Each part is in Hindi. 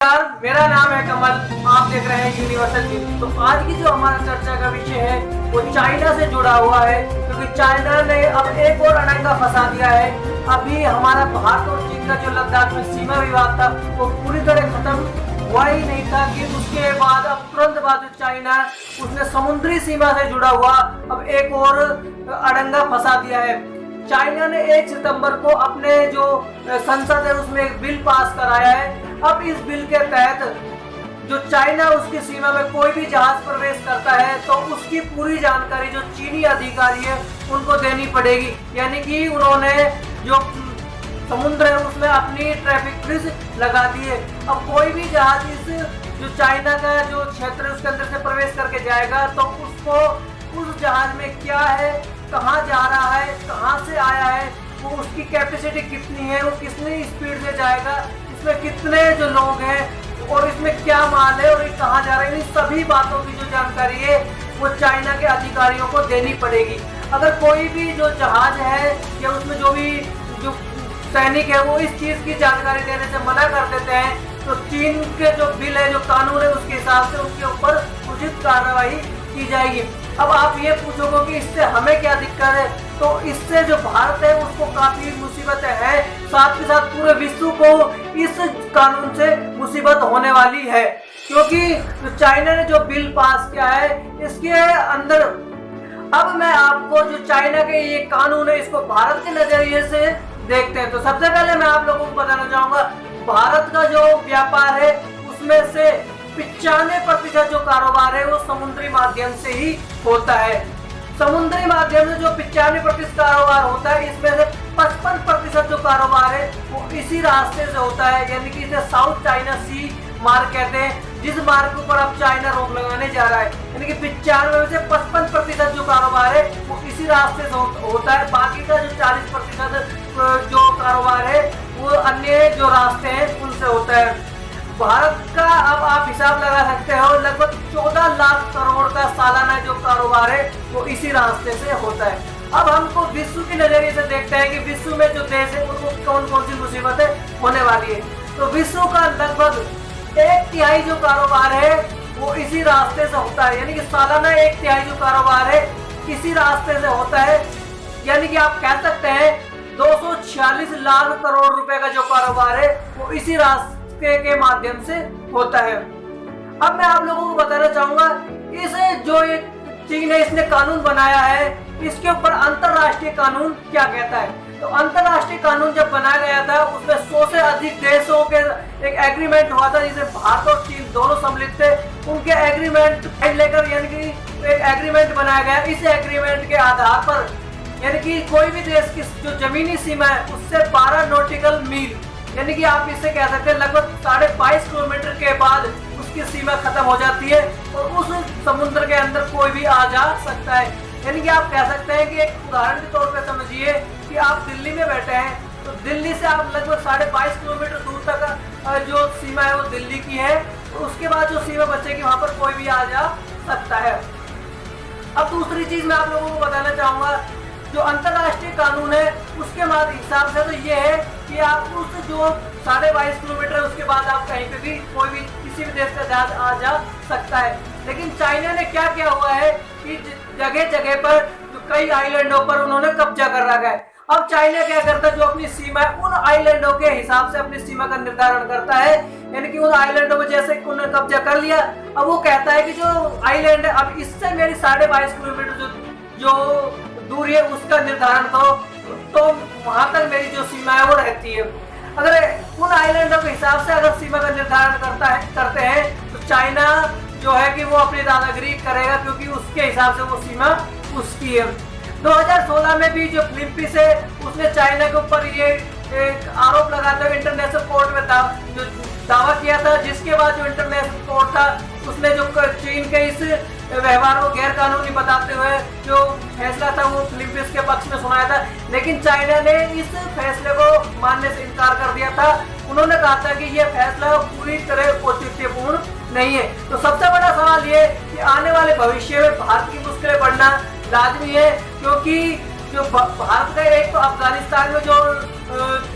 नमस्कार, मेरा नाम है कमल। आप देख रहे हैं यूनिवर्सल न्यूज। तो आज की जो हमारा चर्चा का विषय है वो चाइना से जुड़ा हुआ है, क्योंकि चाइना ने अब एक और अड़ंगा फंसा दिया है। अभी हमारा भारत और चीन का जो लद्दाख में सीमा विवाद था वो पूरी तरह खत्म हुआ ही नहीं था कि उसके बाद अब तुरंत बाद चाइना उसने समुद्री सीमा से जुड़ा हुआ अब एक और अड़ंगा फंसा दिया है। चाइना ने 1 सितंबर को अपने जो संसद है उसमें एक बिल पास कराया है। अब इस बिल के तहत जो चाइना उसकी सीमा में कोई भी जहाज प्रवेश करता है तो उसकी पूरी जानकारी जो चीनी अधिकारी है उनको देनी पड़ेगी। यानी कि उन्होंने जो समुद्र है उसमें अपनी ट्रैफिक पुलिस लगा दी है। अब कोई भी जहाज इस जो चाइना का जो क्षेत्र है उसके अंदर से प्रवेश करके जाएगा तो उसको उस जहाज में क्या है, कहाँ जा रहा है, कहाँ से आया है, वो उसकी कैपेसिटी कितनी है, वो कितनी स्पीड से जाएगा, इसमें कितने जो लोग हैं और इसमें क्या माल है और ये कहाँ जा रहा है, इन सभी बातों की जो जानकारी है वो चाइना के अधिकारियों को देनी पड़ेगी। अगर कोई भी जो जहाज है या उसमें जो भी जो सैनिक है वो इस चीज़ की जानकारी देने से मना कर देते हैं तो चीन के जो बिल है, जो कानून है, उसके हिसाब से उनके ऊपर उचित कार्रवाई की जाएगी। अब आप ये पूछोगे कि इससे हमें क्या दिक्कत है, तो इससे जो भारत है उसको काफी मुसीबतें हैं, साथ के साथ पूरे विश्व को इस कानून से मुसीबत होने वाली है। क्योंकि जो चाइना ने जो बिल पास किया है इसके अंदर अब मैं आपको जो चाइना के ये कानून है इसको भारत के नजरिए से देखते हैं। तो सबसे पहले मैं आप लोगों को बताना चाहूंगा, भारत का जो व्यापार है उसमें से 95% जो कारोबार है वो समुद्री माध्यम से ही होता है। समुद्री माध्यम से जो 95% कारोबार होता है इसमें से 55% जो कारोबार है वो इसी रास्ते से होता है। यानी कि इसे साउथ चाइना सी मार्ग कहते हैं, जिस मार्ग के ऊपर अब चाइना रोक लगाने जा रहा है। यानी कि 95 में से 55% जो कारोबार है वो इसी रास्ते से होता है। बाकी का जो 40% जो कारोबार है वो अन्य जो रास्ते हैं उनसे होता है। भारत का अब आप हिसाब लगा सकते हो लगभग 14 लाख करोड़ का सालाना जो कारोबार है वो इसी रास्ते से होता है। अब हमको विश्व के नजरिए से देखते हैं कि विश्व में जो देश है उनको कौन कौन सी मुसीबतें होने वाली है। तो विश्व का लगभग 1/3 जो कारोबार है वो इसी रास्ते से होता है। यानी कि सालाना 1/3 जो कारोबार है इसी रास्ते से होता है। यानी कि आप कह सकते हैं 246 लाख करोड़ रुपए का जो कारोबार है वो इसी रास्ते के माध्यम से होता है। अब मैं आप लोगों को बताना चाहूंगा, इस जो एक चीन है इसने कानून बनाया है इसके ऊपर अंतरराष्ट्रीय कानून क्या कहता है। तो अंतरराष्ट्रीय कानून जब बनाया गया था उसमें 100 से अधिक देशों के एक एग्रीमेंट हुआ था जिसे भारत और चीन दोनों सम्मिलित थे। उनके एग्रीमेंट लेकर यानी कि एक एग्रीमेंट बनाया गया। इस एग्रीमेंट के आधार पर यानी कि कोई भी देश की जो जमीनी सीमा है उससे 12 नॉटिकल मील यानी कि आप इसे कह सकते हैं लगभग 22.5 किलोमीटर के बाद उसकी सीमा खत्म हो जाती है और उस समुद्र के अंदर कोई भी आ जा सकता है। यानी कि आप कह सकते हैं कि एक उदाहरण के तौर पे समझिए कि आप दिल्ली में बैठे हैं तो दिल्ली से आप लगभग 22.5 किलोमीटर दूर तक जो सीमा है वो दिल्ली की है। तो उसके बाद जो सीमा बचेगी वहां पर कोई भी आ जा सकता है। अब दूसरी चीज मैं आप लोगों को बताना चाहूंगा, जो अंतरराष्ट्रीय कानून है उसके हिसाब से तो ये है कि आप उस जो 22.5 किलोमीटर है उसके बाद आप कहीं पे भी कोई भी किसी भी देश का जहाज आ जा सकता है। लेकिन चाइना ने क्या किया हुआ है कि जगह जगह पर जो कई आइलैंडों पर उन्होंने कब्जा कर रखा है। अब चाइना क्या करता है, जो अपनी सीमा है उन आइलैंडों के हिसाब से अपनी सीमा का निर्धारण करता है। यानी कि उन आइलैंडों में जैसे उन्होंने कब्जा कर लिया, अब वो कहता है कि जो आइलैंड है अब इससे मेरी 22.5 किलोमीटर जो दूरी है उसका निर्धारण करो, तो वहां तक मेरी जो सीमा है वो रहती है। अगर उन आइलैंडों के हिसाब से अगर सीमा का निर्धारण करते हैं तो चाइना जो है कि वो अपनी दादागिरी करेगा, क्योंकि उसके हिसाब से वो सीमा उसकी है। 2016 में भी जो फिलीपींस है उसने चाइना के ऊपर ये एक आरोप लगाते हुए इंटरनेशनल कोर्ट में जो दावा किया था, जिसके बाद जो इंटरनेशनल कोर्ट था उसने जो चीन के इस व्यवहार को गैर कानूनी बताते हुए जो फैसला था वो फिलीपींस के पक्ष में सुनाया था। लेकिन चाइना ने इस फैसले को मानने से इनकार कर दिया था। उन्होंने कहा था कि यह फैसला पूरी तरह औचित्यपूर्ण नहीं है। तो सबसे बड़ा सवाल ये कि आने वाले भविष्य में भारत की मुश्किलें बढ़ना लाजमी है, क्योंकि जो भारत का एक तो अफगानिस्तान में जो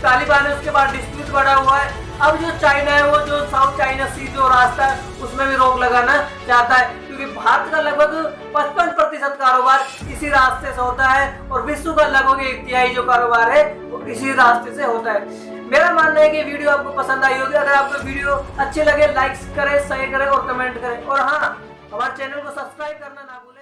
तालिबान है उसके बाद डिस्प्यूट बढ़ा हुआ है, अब जो चाइना है वो जो साउथ चाइना सी जो रास्ता है उसमें भी रोक लगाना चाहता है, क्योंकि भारत का लगभग 55% कारोबार इसी रास्ते से होता है और विश्व का लगभग 1/3 जो कारोबार है वो इसी रास्ते से होता है। मेरा मानना है कि वीडियो आपको पसंद आई होगी। अगर आपको वीडियो अच्छी लगे लाइक करें, शेयर करें और कमेंट करें, और हाँ, हमारे चैनल को सब्सक्राइब करना ना भूलें।